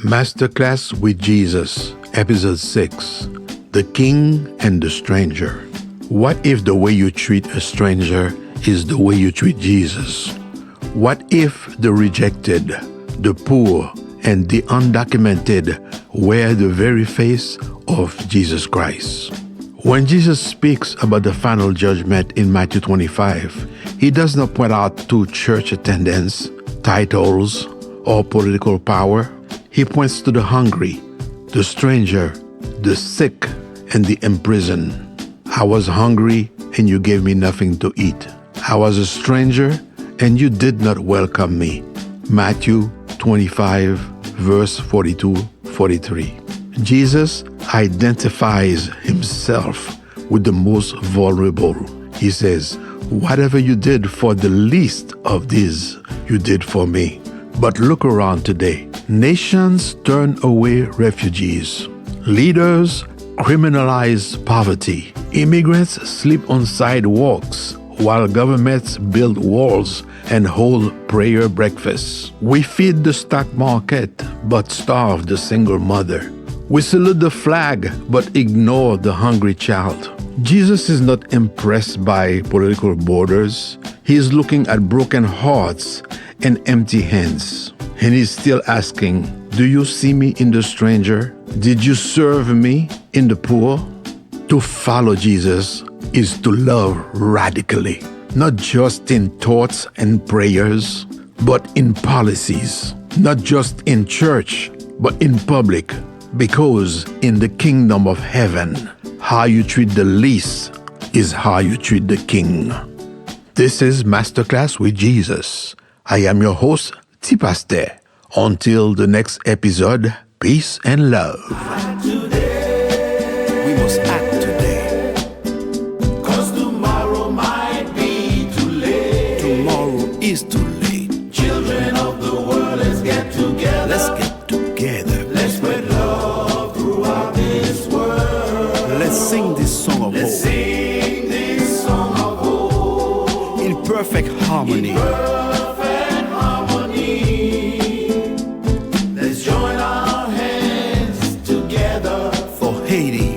Masterclass with Jesus, Ep.6, The King and the Stranger. What if the way you treat a stranger is the way you treat Jesus? What if the rejected, the poor, and the undocumented were the very face of Jesus Christ? When Jesus speaks about the final judgment in Matthew 25, he does not point out to church attendance, titles, or political power. He points to the hungry, the stranger, the sick, and the imprisoned. I was hungry, and you gave me nothing to eat. I was a stranger, and you did not welcome me. Matthew 25, verse 42-43. Jesus identifies himself with the most vulnerable. He says, "Whatever you did for the least of these, you did for me." But look around today. Nations turn away refugees. Leaders criminalize poverty. Immigrants sleep on sidewalks while governments build walls and hold prayer breakfasts. We feed the stock market but starve the single mother. We salute the flag but ignore the hungry child. Jesus is not impressed by political borders. He is looking at broken hearts and empty hands. And he's still asking, do you see me in the stranger? Did you serve me in the poor? To follow Jesus is to love radically, not just in thoughts and prayers, but in policies, not just in church, but in public. Because in the kingdom of heaven, how you treat the least is how you treat the king. This is Masterclass with Jesus. I am your host, Tipaste. Until the next episode, peace and love. We must act today. 'Cause tomorrow might be too late. Tomorrow is too late. Children of the world, let's get together. Let's get together. Let's spread love throughout this world. Let's sing this song of hope. Let's sing this song of hope. In perfect harmony. Haiti.